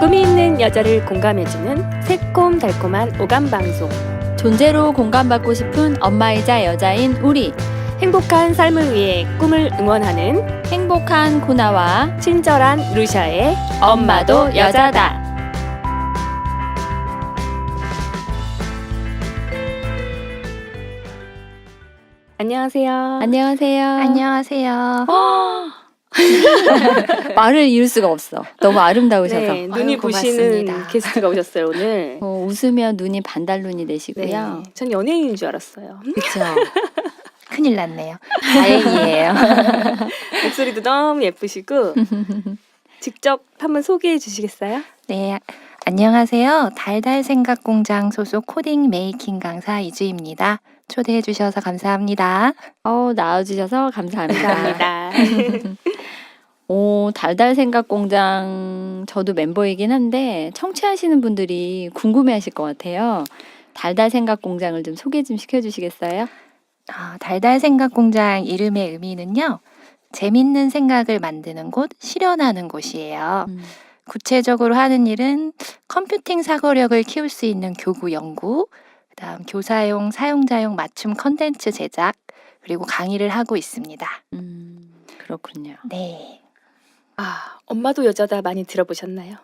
꿈이 있는 여자를 공감해주는 새콤달콤한 오감방송. 존재로 공감받고 싶은 엄마이자 여자인 우리. 행복한 삶을 위해 꿈을 응원하는 행복한 고나와 친절한 루샤의 엄마도 여자다. 안녕하세요. 안녕하세요. 안녕하세요. 말을 이을 수가 없어. 너무 아름다우셔서. 네, 눈이 부시는 고맙습니다. 게스트가 오셨어요 오늘. 웃으면 눈이 반달눈이 되시고요. 네, 전 연예인인 줄 알았어요. 그렇죠. 큰일 났네요. 다행이에요. 목소리도 너무 예쁘시고 직접 한번 소개해 주시겠어요? 네, 안녕하세요. 달달생각공장 소속 코딩 메이킹 강사 이주입니다. 초대해 주셔서 감사합니다. 나와주셔서 감사합니다. 감사합니다. 달달생각공장 저도 멤버이긴 한데 청취하시는 분들이 궁금해하실 것 같아요. 달달생각공장을 좀 소개 좀 시켜주시겠어요? 달달생각공장 이름의 의미는요. 재밌는 생각을 만드는 곳, 실현하는 곳이에요. 구체적으로 하는 일은 컴퓨팅 사고력을 키울 수 있는 교구 연구, 그다음 교사용, 사용자용 맞춤 컨텐츠 제작, 그리고 강의를 하고 있습니다. 그렇군요. 네. 엄마도 여자다 많이 들어보셨나요?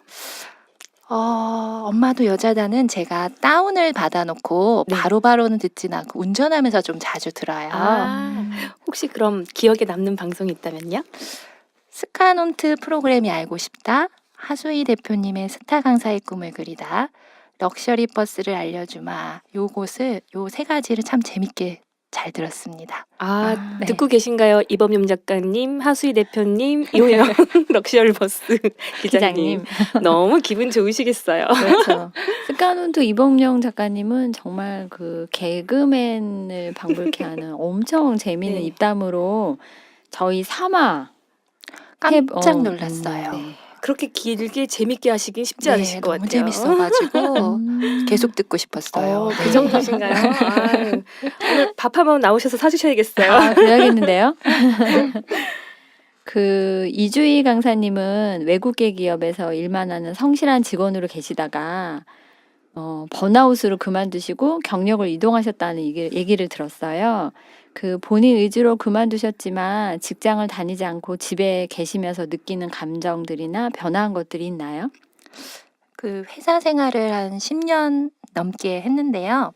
엄마도 여자다는 제가 다운을 받아놓고 네. 바로바로는 듣진 않고 운전하면서 좀 자주 들어요. 혹시 그럼 기억에 남는 방송이 있다면요? 스카논트 프로그램이 알고 싶다, 하수희 대표님의 스타 강사의 꿈을 그리다, 럭셔리 버스를 알려주마, 요 세 가지를 참 재밌게 잘 들었습니다. 네. 듣고 계신가요? 이범용 작가님, 하수희 대표님, 이호영 럭셔리 버스 기자님. 너무 기분 좋으시겠어요. 그렇죠. 스카논트 이범용 작가님은 정말 그 개그맨을 방불케 하는 엄청 재미있는 네. 입담으로 저희 3화 깜짝 놀랐어요. 네. 그렇게 길게 재밌게 하시긴 쉽지 않으실 것 너무 같아요. 재밌어가지고 계속 듣고 싶었어요. 그 정도신가요? 오늘 밥 한번 나오셔서 사주셔야겠어요. 그래야겠는데요. 그 이주희 강사님은 외국계 기업에서 일만 하는 성실한 직원으로 계시다가 번아웃으로 그만두시고 경력을 이동하셨다는 얘기를 들었어요. 그 본인 의지로 그만두셨지만 직장을 다니지 않고 집에 계시면서 느끼는 감정들이나 변화한 것들이 있나요? 그 회사 생활을 한 10년 넘게 했는데요.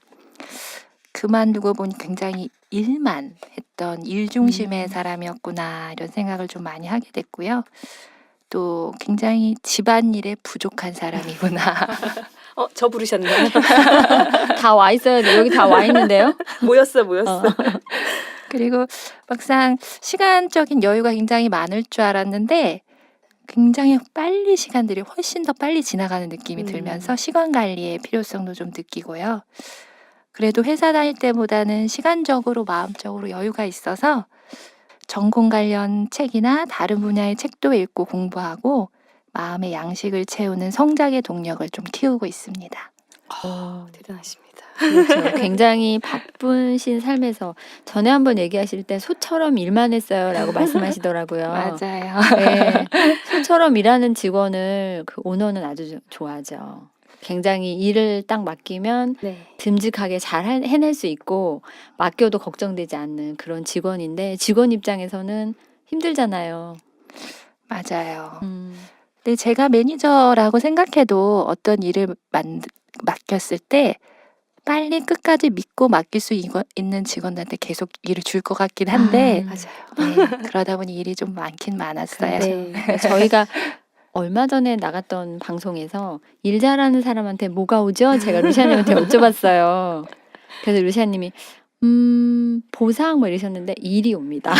그만두고 보니 굉장히 일만 했던 일 중심의 사람이었구나 이런 생각을 좀 많이 하게 됐고요. 또 굉장히 집안일에 부족한 사람이구나. 저 부르셨나요? 다 와 있어요. 여기 다 와 있는데요. 모였어. 그리고 막상 시간적인 여유가 굉장히 많을 줄 알았는데 굉장히 빨리 시간들이 훨씬 더 빨리 지나가는 느낌이 들면서 시간 관리의 필요성도 좀 느끼고요. 그래도 회사 다닐 때보다는 시간적으로 마음적으로 여유가 있어서 전공 관련 책이나 다른 분야의 책도 읽고 공부하고 마음의 양식을 채우는 성장의 동력을 좀 키우고 있습니다. 대단하십니다. 그렇죠. 굉장히 바쁘신 삶에서 전에 한번 얘기하실 때 소처럼 일만 했어요라고 말씀하시더라고요. 맞아요. 네, 소처럼 일하는 직원을 그 오너는 아주 좋아하죠. 굉장히 일을 딱 맡기면 네. 듬직하게 잘 해낼 수 있고 맡겨도 걱정되지 않는 그런 직원인데 직원 입장에서는 힘들잖아요. 맞아요. 근데 제가 매니저라고 생각해도 어떤 일을 맡겼을 때 빨리 끝까지 믿고 맡길 수 있는 직원들한테 계속 일을 줄 것 같긴 한데 맞아요. 네, 그러다 보니 일이 좀 많긴 많았어요. 네. 저희가 얼마 전에 나갔던 방송에서 일 잘하는 사람한테 뭐가 오죠? 제가 루시아님한테 여쭤봤어요. 그래서 루시아님이 보상 뭐 이러셨는데 일이 옵니다.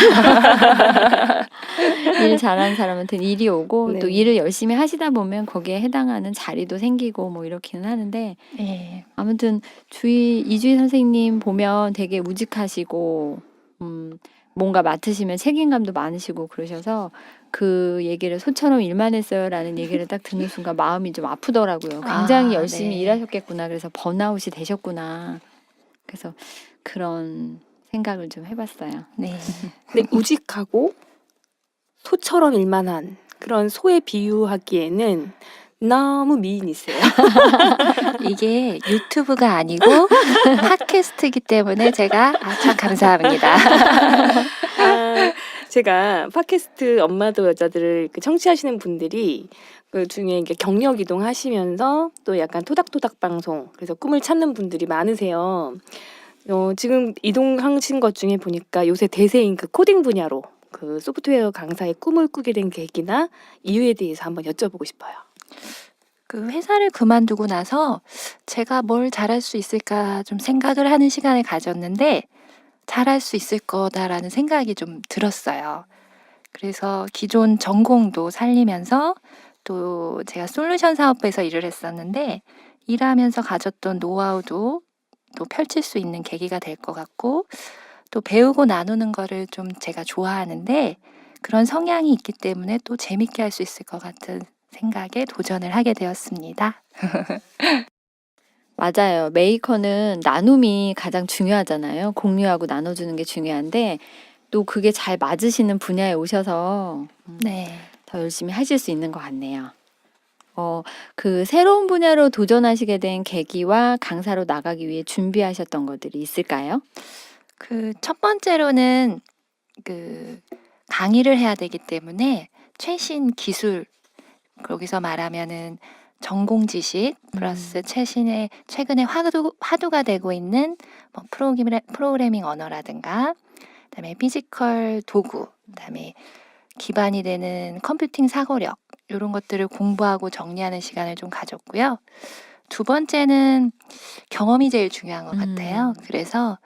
일 잘하는 사람한테는 일이 오고 네. 또 일을 열심히 하시다 보면 거기에 해당하는 자리도 생기고 뭐 이렇기는 하는데 네. 아무튼 이주희 선생님 보면 되게 우직하시고 뭔가 맡으시면 책임감도 많으시고 그러셔서 그 얘기를 소처럼 일만 했어요라는 얘기를 딱 듣는 순간 마음이 좀 아프더라고요. 굉장히 열심히 네. 일하셨겠구나. 그래서 번아웃이 되셨구나. 그래서 그런 생각을 좀 해봤어요. 네. 근데 우직하고 소처럼 일만 한 그런 소에 비유하기에는 너무 미인이세요. 이게 유튜브가 아니고 팟캐스트이기 때문에 제가 참 감사합니다. 아, 제가 팟캐스트 엄마도 여자들을 청취하시는 분들이 그 중에 이게 경력 이동하시면서 또 약간 토닥토닥 방송, 그래서 꿈을 찾는 분들이 많으세요. 지금 이동하신 것 중에 보니까 요새 대세인 그 코딩 분야로 그 소프트웨어 강사의 꿈을 꾸게 된 계기나 이유에 대해서 한번 여쭤보고 싶어요. 그 회사를 그만두고 나서 제가 뭘 잘할 수 있을까 좀 생각을 하는 시간을 가졌는데 잘할 수 있을 거다라는 생각이 좀 들었어요. 그래서 기존 전공도 살리면서 또 제가 솔루션 사업부에서 일을 했었는데 일하면서 가졌던 노하우도 또 펼칠 수 있는 계기가 될 것 같고 또 배우고 나누는 거를 좀 제가 좋아하는데 그런 성향이 있기 때문에 또 재밌게 할 수 있을 것 같은 생각에 도전을 하게 되었습니다. 맞아요. 메이커는 나눔이 가장 중요하잖아요. 공유하고 나눠주는 게 중요한데 또 그게 잘 맞으시는 분야에 오셔서 네. 더 열심히 하실 수 있는 것 같네요. 그 새로운 분야로 도전하시게 된 계기와 강사로 나가기 위해 준비하셨던 것들이 있을까요? 그 첫 번째로는 그 강의를 해야 되기 때문에 최신 기술, 거기서 말하면은 전공 지식 플러스 최근에 화두가 되고 있는 뭐 프로그래밍 언어라든가 그다음에 피지컬 도구, 그다음에 기반이 되는 컴퓨팅 사고력 이런 것들을 공부하고 정리하는 시간을 좀 가졌고요. 두 번째는 경험이 제일 중요한 것 같아요. 그래서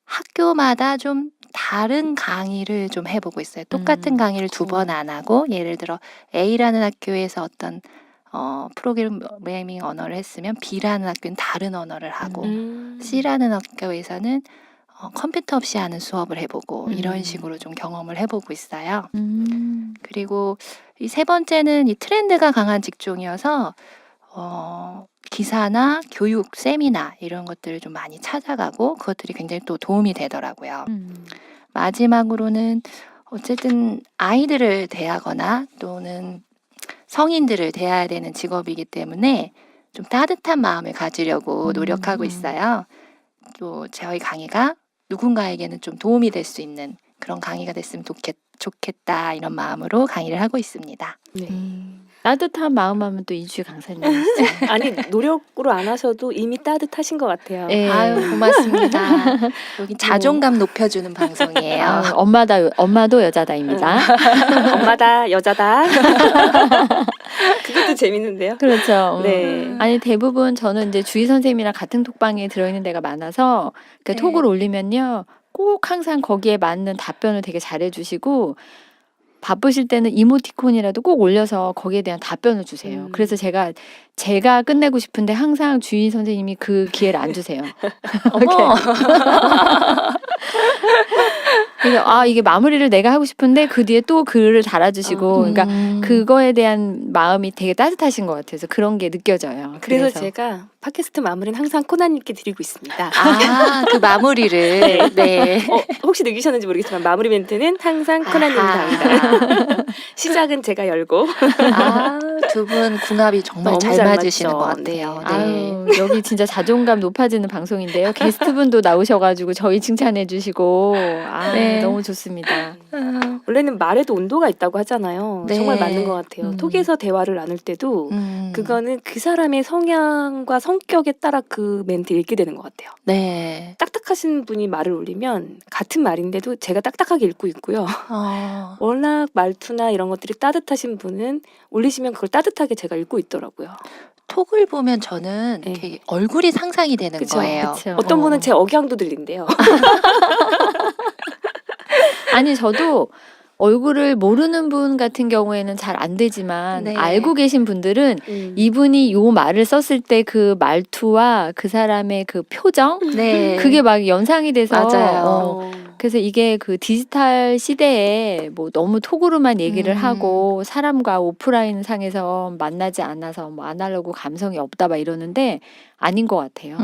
학교마다 좀 다른 강의를 좀 해보고 있어요. 똑같은 강의를 두 번 안 하고 예를 들어 A라는 학교에서 어떤 프로그래밍 언어를 했으면 B라는 학교는 다른 언어를 하고 C라는 학교에서는 컴퓨터 없이 하는 수업을 해보고 이런 식으로 좀 경험을 해보고 있어요. 그리고 이 세 번째는 이 트렌드가 강한 직종이어서 기사나 교육, 세미나 이런 것들을 좀 많이 찾아가고 그것들이 굉장히 또 도움이 되더라고요. 마지막으로는 어쨌든 아이들을 대하거나 또는 성인들을 대해야 되는 직업이기 때문에 좀 따뜻한 마음을 가지려고 노력하고 있어요. 또 저희 강의가 누군가에게는 좀 도움이 될 수 있는 그런 강의가 됐으면 좋겠다 이런 마음으로 강의를 하고 있습니다. 네. 따뜻한 마음 하면 또 이주희 강사님이시죠. 아니 노력으로 안 하셔도 이미 따뜻하신 것 같아요. 예. 아유 고맙습니다. 여기 자존감 높여주는 방송이에요. 엄마도 여자다입니다. 엄마다 여자다. 그것도 재밌는데요. 그렇죠. 네. 아니 대부분 저는 이제 주희 선생님이랑 같은 톡방에 들어있는 데가 많아서 그 네. 톡을 올리면요 꼭 항상 거기에 맞는 답변을 되게 잘해주시고 바쁘실 때는 이모티콘이라도 꼭 올려서 거기에 대한 답변을 주세요. 그래서 제가 끝내고 싶은데 항상 주희 선생님이 그 기회를 안 주세요. 어머. 그래서 이게 마무리를 내가 하고 싶은데 그 뒤에 또 글을 달아주시고 그러니까 그거에 대한 마음이 되게 따뜻하신 것 같아서 그런 게 느껴져요. 그래서 제가 팟캐스트 마무리는 항상 코나님께 드리고 있습니다. 그 마무리를. 네. 혹시 느끼셨는지 모르겠지만 마무리 멘트는 항상 코나님이 합니다. 시작은 제가 열고. 두 분 궁합이 정말 너무 잘 잘 맞으시는 맞죠. 것 같아요. 네. 네. 여기 진짜 자존감 높아지는 방송인데요. 게스트분도 나오셔가지고 저희 칭찬해주시고 네. 너무 좋습니다. 원래는 말에도 온도가 있다고 하잖아요. 네. 정말 맞는 것 같아요. 톡에서 대화를 나눌 때도 그거는 그 사람의 성향과 성격에 따라 그 멘트 읽게 되는 것 같아요. 네. 딱딱하신 분이 말을 올리면 같은 말인데도 제가 딱딱하게 읽고 있고요. 워낙 말투나 이런 것들이 따뜻하신 분은 올리시면 그걸 따뜻하게 제가 읽고 있더라고요. 톡을 보면 저는 네. 이렇게 얼굴이 상상이 되는 그쵸, 거예요. 그쵸. 어떤 분은 제 억양도 들린대요. 아니 저도 얼굴을 모르는 분 같은 경우에는 잘 안 되지만 네. 알고 계신 분들은 이분이 요 말을 썼을 때 그 말투와 그 사람의 그 표정 네. 그게 막 연상이 돼서 맞아요. 그래서 이게 그 디지털 시대에 뭐 너무 톡으로만 얘기를 하고 사람과 오프라인 상에서 만나지 않아서 뭐 아날로그 감성이 없다 막 이러는데 아닌 것 같아요.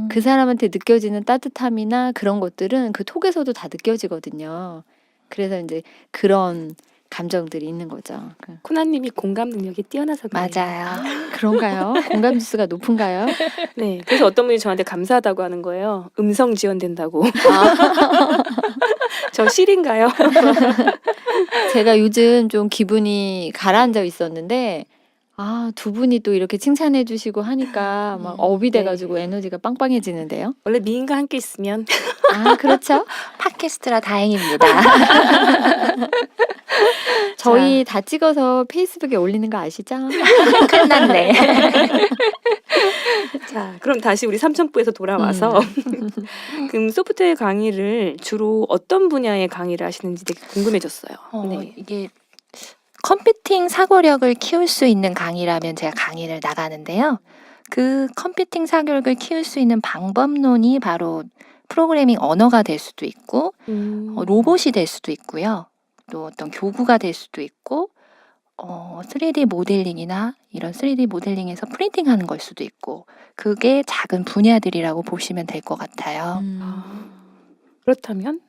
그 사람한테 느껴지는 따뜻함이나 그런 것들은 그 톡에서도 다 느껴지거든요. 그래서 이제 그런 감정들이 있는 거죠. 코나님이 공감 능력이 뛰어나서 그래요. 맞아요. 그런가요? 공감 지수가 높은가요? 네, 그래서 어떤 분이 저한테 감사하다고 하는 거예요. 음성 지원된다고. 저 실인가요? 제가 요즘 좀 기분이 가라앉아 있었는데 두 분이 또 이렇게 칭찬해 주시고 하니까 막 업이 돼가지고 에너지가 빵빵해지는데요. 원래 미인과 함께 있으면 그렇죠. 팟캐스트라 다행입니다. 저희 다 찍어서 페이스북에 올리는 거 아시죠? 끝났네. 자, 그럼 다시 우리 삼천포에서 돌아와서 그럼 소프트웨어 강의를 주로 어떤 분야의 강의를 하시는지 되게 궁금해졌어요. 네. 이게 컴퓨팅 사고력을 키울 수 있는 강의라면 제가 강의를 나가는데요. 그 컴퓨팅 사고력을 키울 수 있는 방법론이 바로 프로그래밍 언어가 될 수도 있고 로봇이 될 수도 있고요. 또 어떤 교구가 될 수도 있고 3D 모델링이나 이런 3D 모델링에서 프린팅하는 걸 수도 있고 그게 작은 분야들이라고 보시면 될 것 같아요. 그렇다면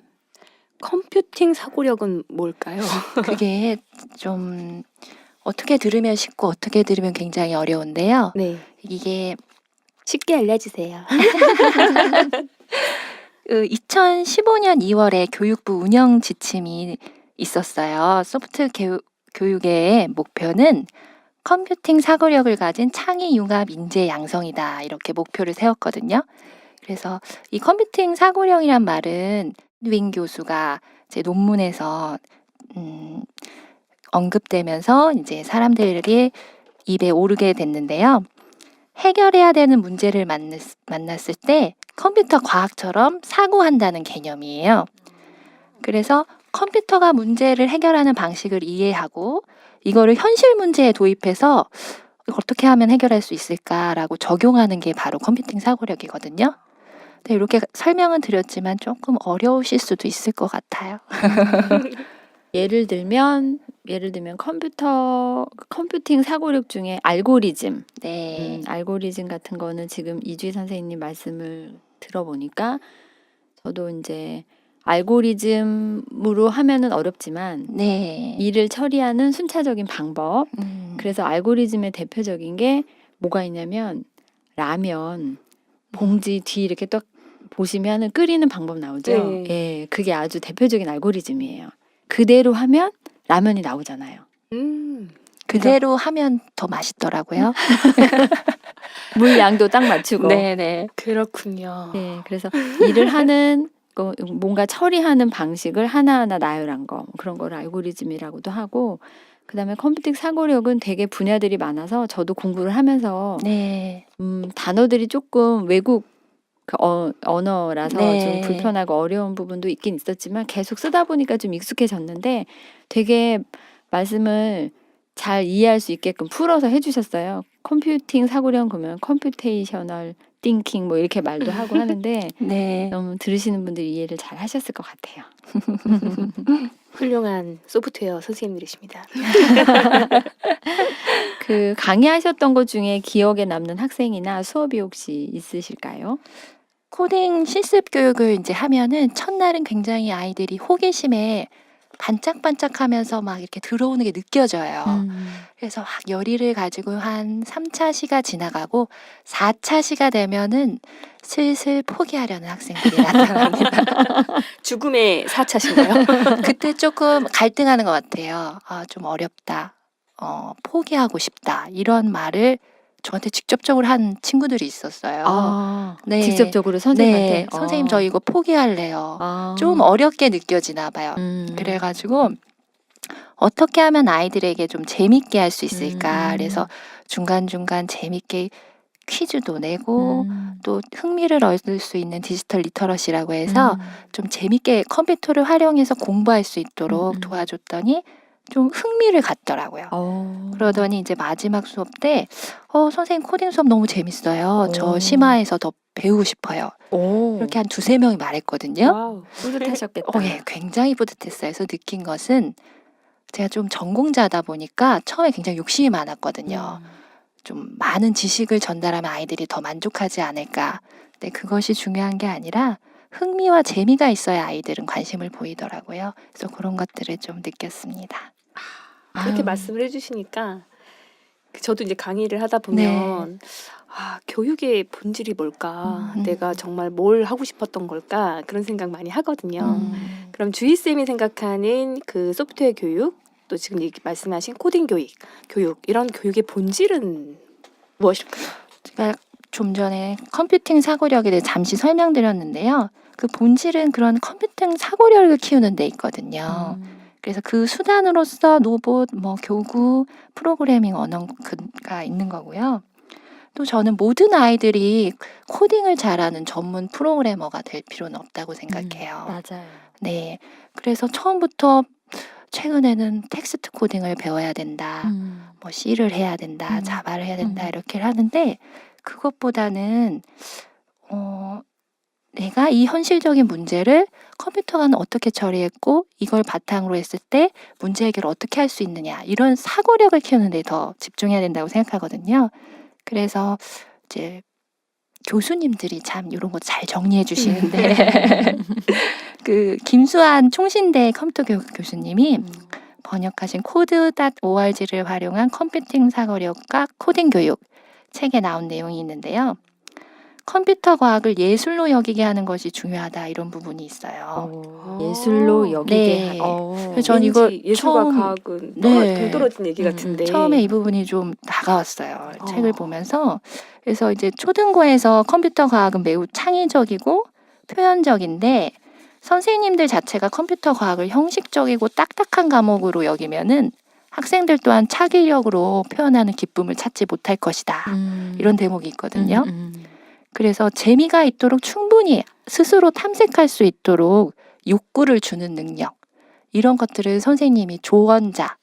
컴퓨팅 사고력은 뭘까요? 그게 좀 어떻게 들으면 쉽고 어떻게 들으면 굉장히 어려운데요. 네, 이게 쉽게 알려주세요. 2015년 2월에 교육부 운영 지침이 있었어요. 소프트 교육의 목표는 컴퓨팅 사고력을 가진 창의 융합 인재 양성이다. 이렇게 목표를 세웠거든요. 그래서 이 컴퓨팅 사고력이란 말은 윙 교수가 제 논문에서 언급되면서 이제 사람들에게 입에 오르게 됐는데요. 해결해야 되는 문제를 만났을 때 컴퓨터 과학처럼 사고한다는 개념이에요. 그래서 컴퓨터가 문제를 해결하는 방식을 이해하고 이거를 현실 문제에 도입해서 어떻게 하면 해결할 수 있을까라고 적용하는 게 바로 컴퓨팅 사고력이거든요. 네, 이렇게 설명은 드렸지만 조금 어려우실 수도 있을 것 같아요. 예를 들면 컴퓨팅 사고력 중에 알고리즘, 네. 알고리즘 같은 거는 지금 이주희 선생님 말씀을 들어보니까 저도 이제 알고리즘으로 하면은 어렵지만 네. 일을 처리하는 순차적인 방법. 그래서 알고리즘의 대표적인 게 뭐가 있냐면 라면 봉지 뒤 이렇게 딱 보시면은 끓이는 방법 나오죠. 네. 예, 그게 아주 대표적인 알고리즘이에요. 그대로 하면 라면이 나오잖아요. 그대로 하면 더 맛있더라고요. 물 양도 딱 맞추고. 네네. 그렇군요. 네, 그래서 일을 하는 뭔가 처리하는 방식을 하나하나 나열한 거 그런 걸 알고리즘이라고도 하고 그다음에 컴퓨팅 사고력은 되게 분야들이 많아서 저도 공부를 하면서 네. 단어들이 조금 외국 언어라서 네. 좀 불편하고 어려운 부분도 있긴 있었지만 계속 쓰다 보니까 좀 익숙해졌는데 되게 말씀을 잘 이해할 수 있게끔 풀어서 해주셨어요. 컴퓨팅 사고력 그러면 컴퓨테이셔널 띵킹 뭐 이렇게 말도 하고 하는데 네. 너무 들으시는 분들이 이해를 잘 하셨을 것 같아요. 훌륭한 소프트웨어 선생님들이십니다. 그 강의하셨던 것 중에 기억에 남는 학생이나 수업이 혹시 있으실까요? 코딩 실습 교육을 이제 하면은 첫날은 굉장히 아이들이 호기심에 반짝반짝하면서 막 이렇게 들어오는 게 느껴져요. 그래서 막 열의를 가지고 한 3차 시가 지나가고 4차 시가 되면은 슬슬 포기하려는 학생들이 나타납니다. 죽음의 4차신가요? 그때 조금 갈등하는 것 같아요. 좀 어렵다. 포기하고 싶다. 이런 말을 저한테 직접적으로 한 친구들이 있었어요. 네. 직접적으로 선생님한테? 네. 선생님 저 이거 포기할래요. 아. 좀 어렵게 느껴지나 봐요. 그래가지고 어떻게 하면 아이들에게 좀 재밌게 할 수 있을까. 그래서 중간중간 재밌게 퀴즈도 내고 또 흥미를 얻을 수 있는 디지털 리터러시라고 해서 좀 재밌게 컴퓨터를 활용해서 공부할 수 있도록 도와줬더니 좀 흥미를 갖더라고요. 그러더니 이제 마지막 수업 때 선생님 코딩 수업 너무 재밌어요. 저 심화해서 더 배우고 싶어요. 이렇게 한 2-3명이 말했거든요. 와우. 뿌듯하셨겠다. 예, 굉장히 뿌듯했어요. 그래서 느낀 것은 제가 좀 전공자다 보니까 처음에 굉장히 욕심이 많았거든요. 좀 많은 지식을 전달하면 아이들이 더 만족하지 않을까. 근데 그것이 중요한 게 아니라 흥미와 재미가 있어야 아이들은 관심을 보이더라고요. 그래서 그런 것들을 좀 느꼈습니다. 그렇게 아유. 말씀을 해주시니까 저도 이제 강의를 하다 보면 교육의 본질이 뭘까? 내가 정말 뭘 하고 싶었던 걸까? 그런 생각 많이 하거든요. 그럼 주희쌤이 생각하는 그 소프트웨어 교육, 또 지금 말씀하신 코딩 교육 이런 교육의 본질은 무엇일까요? 제가 좀 전에 컴퓨팅 사고력에 대해 잠시 설명드렸는데요. 그 본질은 그런 컴퓨팅 사고력을 키우는 데 있거든요. 그래서 그 수단으로서 로봇, 교구, 프로그래밍 언어가 있는 거고요. 또 저는 모든 아이들이 코딩을 잘하는 전문 프로그래머가 될 필요는 없다고 생각해요. 맞아요. 네. 그래서 처음부터 최근에는 텍스트 코딩을 배워야 된다. C를 해야 된다. 자바를 해야 된다. 이렇게 하는데 그것보다는 내가 이 현실적인 문제를 컴퓨터가 어떻게 처리했고 이걸 바탕으로 했을 때 문제 해결을 어떻게 할 수 있느냐 이런 사고력을 키우는 데 더 집중해야 된다고 생각하거든요. 그래서 이제 교수님들이 참 이런 거 잘 정리해 주시는데 그 김수환 총신대 컴퓨터 교육 교수님이 번역하신 code.org를 활용한 컴퓨팅 사고력과 코딩 교육 책에 나온 내용이 있는데요. 컴퓨터 과학을 예술로 여기게 하는 것이 중요하다 이런 부분이 있어요. 예술로 여기게 네. 하는. 그래서 전 이거 예술과 처음 과학은 네. 동떨어진 얘기 같은데 처음에 이 부분이 좀 다가왔어요. 어. 책을 보면서. 그래서 이제 초등고에서 컴퓨터 과학은 매우 창의적이고 표현적인데 선생님들 자체가 컴퓨터 과학을 형식적이고 딱딱한 과목으로 여기면은 학생들 또한 차기력으로 표현하는 기쁨을 찾지 못할 것이다. 이런 대목이 있거든요. 그래서 재미가 있도록 충분히 스스로 탐색할 수 있도록 욕구를 주는 능력 이런 것들을 선생님이 조언자,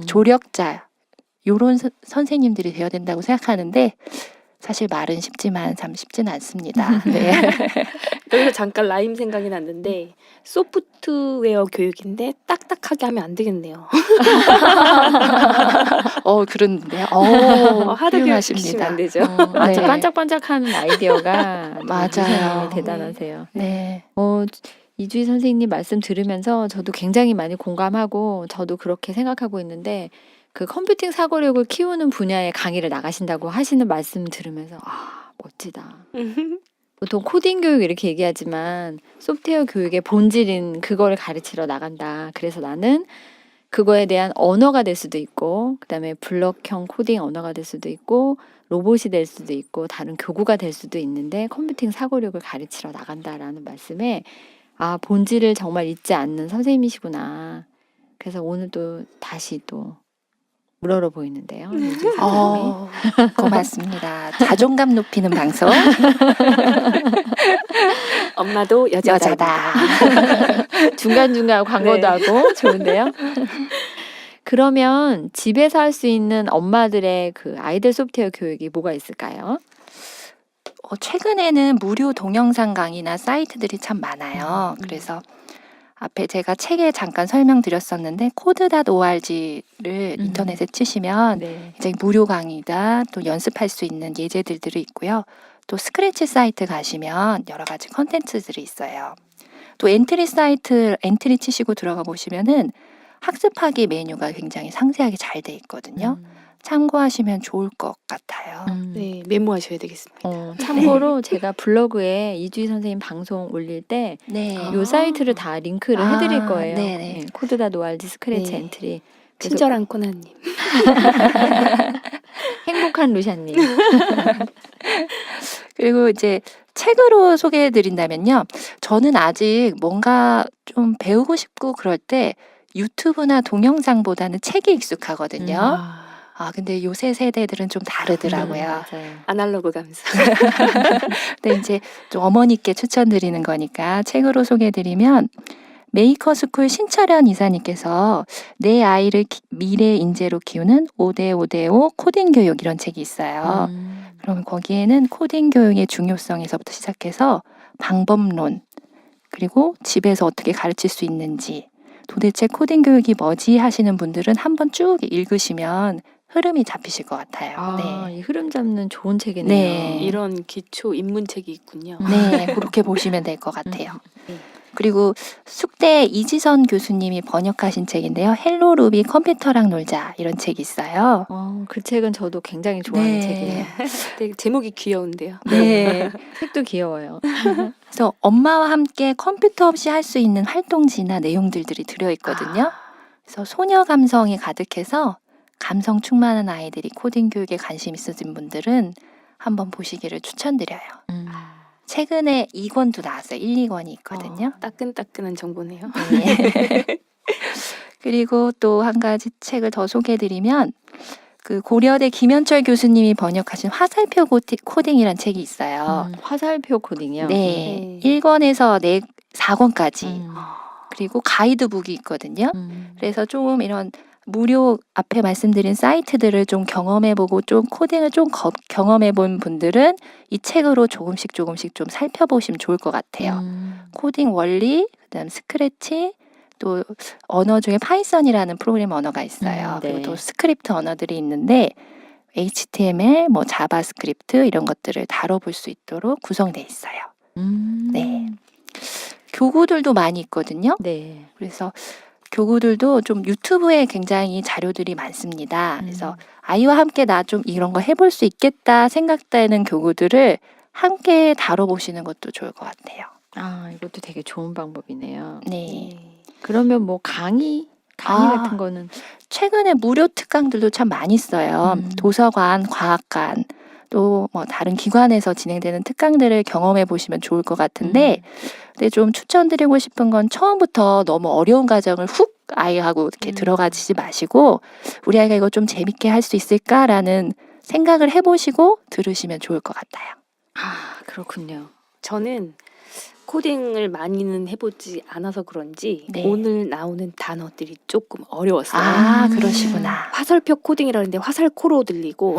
조력자 요런 선생님들이 되어야 된다고 생각하는데 사실 말은 쉽지만 참 쉽지는 않습니다. 네. 여기서 잠깐 라임 생각이 났는데 소프트웨어 교육인데 딱딱하게 하면 안 되겠네요. 그런데요. 하드 교육 시키면 훌륭하십니다. 안 되죠. 아주 네. 반짝반짝하는 아이디어가 맞아요. 유선이 대단하세요. 네. 이주희 선생님 말씀 들으면서 저도 굉장히 많이 공감하고 저도 그렇게 생각하고 있는데 그 컴퓨팅 사고력을 키우는 분야의 강의를 나가신다고 하시는 말씀 들으면서 멋지다. 보통 코딩 교육 이렇게 얘기하지만 소프트웨어 교육의 본질인 그거를 가르치러 나간다. 그래서 나는 그거에 대한 언어가 될 수도 있고 그다음에 블럭형 코딩 언어가 될 수도 있고 로봇이 될 수도 있고 다른 교구가 될 수도 있는데 컴퓨팅 사고력을 가르치러 나간다라는 말씀에 본질을 정말 잊지 않는 선생님이시구나. 그래서 오늘 또 다시 또 우러러 보이는데요. 이주희 선생님이. 고맙습니다. 자존감 높이는 방송. 엄마도 여자다. 중간중간 광고도 네. 하고 좋은데요. 그러면 집에서 할 수 있는 엄마들의 그 아이들 소프트웨어 교육이 뭐가 있을까요? 최근에는 무료 동영상 강의나 사이트들이 참 많아요. 그래서 앞에 제가 책에 잠깐 설명드렸었는데 code.org를 인터넷에 치시면 네. 굉장히 무료 강의다 또 연습할 수 있는 예제들이 있고요. 또 스크래치 사이트 가시면 여러 가지 컨텐츠들이 있어요. 또 엔트리 사이트 엔트리 치시고 들어가 보시면은 학습하기 메뉴가 굉장히 상세하게 잘 돼 있거든요. 참고하시면 좋을 것 같아요. 네, 메모하셔야 되겠습니다. 참고로 제가 블로그에 이주희 선생님 방송 올릴 때 네. 요 사이트를 다 링크를 해드릴 거예요. 네네. 네, 코드닷오알지 스크래치 네. 엔트리. 그래서 친절한 코나님. 행복한 루샤님. 그리고 이제 책으로 소개해 드린다면요. 저는 아직 뭔가 좀 배우고 싶고 그럴 때 유튜브나 동영상보다는 책이 익숙하거든요. 근데 요새 세대들은 좀 다르더라고요. 맞아요. 아날로그 감성. 근데 이제 좀 어머니께 추천드리는 거니까 책으로 소개해 드리면 메이커스쿨 신철현 이사님께서 내 아이를 미래 인재로 키우는 5대5대5 코딩 교육 이런 책이 있어요. 그러면 거기에는 코딩 교육의 중요성에서부터 시작해서 방법론 그리고 집에서 어떻게 가르칠 수 있는지 도대체 코딩 교육이 뭐지 하시는 분들은 한번 쭉 읽으시면 흐름이 잡히실 것 같아요. 네. 이 흐름 잡는 좋은 책이네요. 네. 이런 기초 입문책이 있군요. 네, 그렇게 보시면 될 것 같아요. 그리고 숙대 이지선 교수님이 번역하신 책인데요. 헬로 루비 컴퓨터랑 놀자 이런 책이 있어요. 그 책은 저도 굉장히 좋아하는 네. 책이에요. 되게 제목이 귀여운데요. 네. 책도 귀여워요. 그래서 엄마와 함께 컴퓨터 없이 할 수 있는 활동지나 내용들이 들어있거든요. 그래서 소녀 감성이 가득해서 감성 충만한 아이들이 코딩 교육에 관심 있으신 분들은 한번 보시기를 추천드려요. 최근에 2권도 나왔어요. 1, 2권이 있거든요. 따끈따끈한 정보네요. 네. 그리고 또 한 가지 책을 더 소개해드리면 그 고려대 김현철 교수님이 번역하신 화살표 코딩이라는 책이 있어요. 화살표 코딩이요. 네. 1권에서 4권까지. 음. 그리고 가이드북이 있거든요. 음. 그래서 좀 이런 무료 앞에 말씀드린 사이트들을 좀 경험해보고 좀 코딩을 좀 경험해본 분들은 이 책으로 조금씩 좀 살펴보시면 좋을 것 같아요. 코딩 원리, 그다음 스크래치, 또 언어 중에 파이썬이라는 프로그램 언어가 있어요. 네. 그리고 또 스크립트 언어들이 있는데 HTML, 뭐 자바스크립트 이런 것들을 다뤄볼 수 있도록 구성되어 있어요. 네. 교구들도 많이 있거든요. 네. 그래서 교구들도 좀 유튜브에 굉장히 자료들이 많습니다. 그래서 아이와 함께 나 좀 이런 거 해볼 수 있겠다 생각되는 교구들을 함께 다뤄보시는 것도 좋을 것 같아요. 이것도 되게 좋은 방법이네요. 네. 그러면 뭐 강의 같은 거는 최근에 무료 특강들도 참 많이 있어요. 도서관, 과학관, 또 뭐 다른 기관에서 진행되는 특강들을 경험해 보시면 좋을 것 같은데, 근데 좀 추천드리고 싶은 건 처음부터 너무 어려운 과정을 훅 아이하고 이렇게 들어가지 마시고 우리 아이가 이거 좀 재밌게 할 수 있을까라는 생각을 해보시고 들으시면 좋을 것 같아요. 그렇군요. 저는 코딩을 많이는 해보지 않아서 그런지 네. 오늘 나오는 단어들이 조금 어려웠어요. 그러시구나. 화살표 코딩이라는데 화살코로 들리고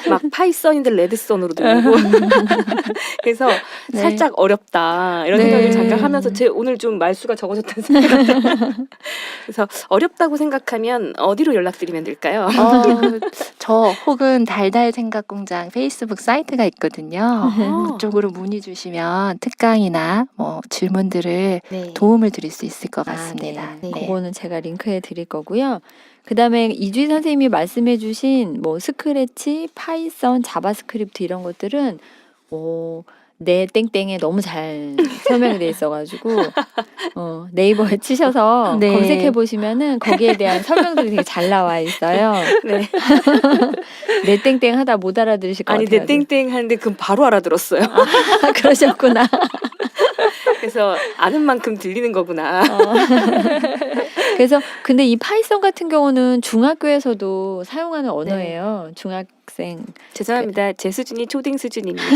막 파이썬인데 레드썬으로 들리고 그래서 네. 살짝 어렵다 이런 네. 생각을 잠깐 하면서 제 오늘 좀 말수가 적어졌다는 생각이 그래서 어렵다고 생각하면 어디로 연락드리면 될까요? 저 혹은 달달 생각 공장 페이스북 사이트가 있거든요. 어. 그쪽으로 문의 주시면 특강이나 뭐 질문들을 네. 도움을 드릴 수 있을 것 같습니다. 네. 네. 그거는 제가 링크해 드릴 거고요. 그다음에 이주희 선생님이 말씀해 주신 뭐 스크래치, 파이썬, 자바스크립트 이런 것들은 내 땡땡에 너무 잘 설명이 돼 있어가지고 네이버에 치셔서 네. 검색해 보시면은 거기에 대한 설명들이 되게 잘 나와 있어요. 네. 내 땡땡 하다 못 알아들으실 것 아니 같아요. 내 땡땡 하는데 그럼 바로 알아들었어요. 그러셨구나. 그래서 아는 만큼 들리는 거구나. 그래서 근데 이 파이썬 같은 경우는 중학교에서도 사용하는 언어예요. 중학생. 죄송합니다. 제 수준이 초딩 수준입니다.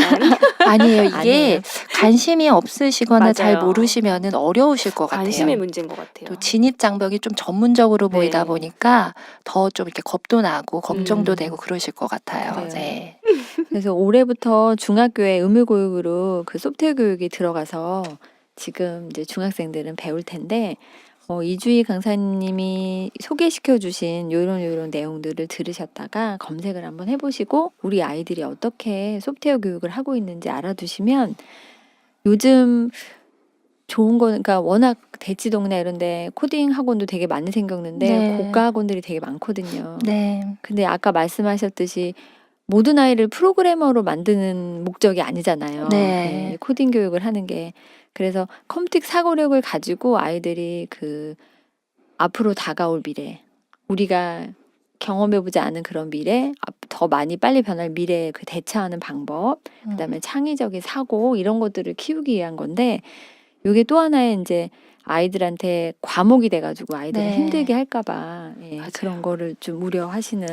아니에요. 이게 아니에요. 관심이 없으시거나 맞아요. 잘 모르시면은 어려우실 것 같아요. 관심의 문제인 것 같아요. 또 진입 장벽이 좀 전문적으로 네. 보이다 보니까 더 좀 이렇게 겁도 나고 걱정도 음. 되고 그러실 것 같아요. 그래요. 네. 그래서 올해부터 중학교에 의무교육으로 그 소프트웨어 교육이 들어가서 지금 이제 중학생들은 배울 텐데 이주희 강사님이 소개시켜 주신 요런 내용들을 들으셨다가 검색을 한번 해보시고 우리 아이들이 어떻게 소프트웨어 교육을 하고 있는지 알아두시면 요즘 좋은 거 그러니까 워낙 대치동네 이런데 코딩 학원도 되게 많이 생겼는데 네. 고가 학원들이 되게 많거든요. 네. 근데 아까 말씀하셨듯이 모든 아이를 프로그래머로 만드는 목적이 아니잖아요. 네. 코딩 교육을 하는 게. 그래서 컴퓨터 사고력을 가지고 아이들이 그 앞으로 다가올 미래, 우리가 경험해보지 않은 그런 미래, 더 많이 빨리 변할 미래에 그 대처하는 방법, 그다음에 창의적인 사고 이런 것들을 키우기 위한 건데 이게 또 하나의 이제 아이들한테 과목이 돼가지고 아이들을 네. 힘들게 할까봐 맞아요. 그런 거를 좀 우려하시는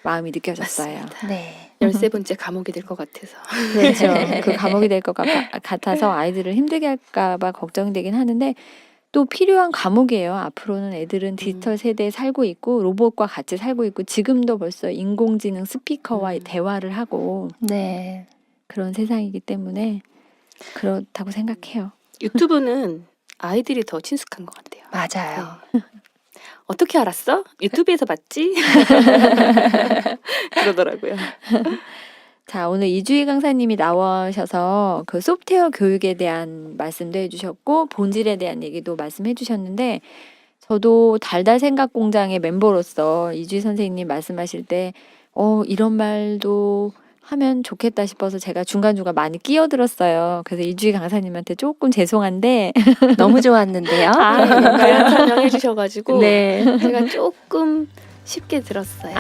마음이 느껴졌어요. 맞습니다. 네. 13번째 감옥이 될 것 같아서. 그렇죠. 그 감옥이 될 것 같아서 아이들을 힘들게 할까봐 걱정되긴 하는데 또 필요한 과목이에요. 앞으로는 애들은 디지털 세대에 살고 있고 로봇과 같이 살고 있고 지금도 벌써 인공지능 스피커와 대화를 하고 네. 그런 세상이기 때문에 그렇다고 생각해요. 유튜브는 아이들이 더 친숙한 것 같아요. 맞아요. 어떻게 알았어? 유튜브에서 봤지? 그러더라고요. 자, 오늘 이주희 강사님이 나오셔서 그 소프트웨어 교육에 대한 말씀도 해주셨고, 본질에 대한 얘기도 말씀해 주셨는데, 저도 달달 생각 공장의 멤버로서 이주희 선생님 말씀하실 때, 이런 말도 하면 좋겠다 싶어서 제가 중간중간 많이 끼어들었어요. 그래서 이주희 강사님한테 조금 죄송한데, 너무 좋았는데요. 다양한 설명해 주셔가지고 네. 제가 조금 쉽게 들었어요.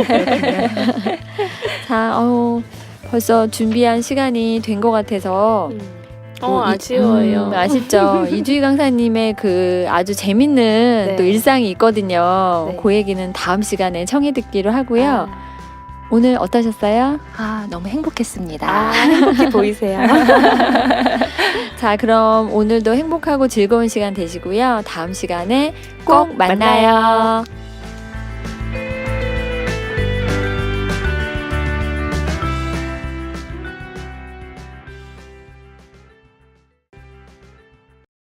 그렇군요. 자, 벌써 준비한 시간이 된 것 같아서, 아쉬워요. 아쉽죠. 이주희 강사님의 그 아주 재밌는 네. 또 일상이 있거든요. 네. 그 얘기는 다음 시간에 청해 듣기로 하고요. 오늘 어떠셨어요? 너무 행복했습니다. 행복해 보이세요. 자, 그럼 오늘도 행복하고 즐거운 시간 되시고요. 다음 시간에 꼭 꼭 만나요.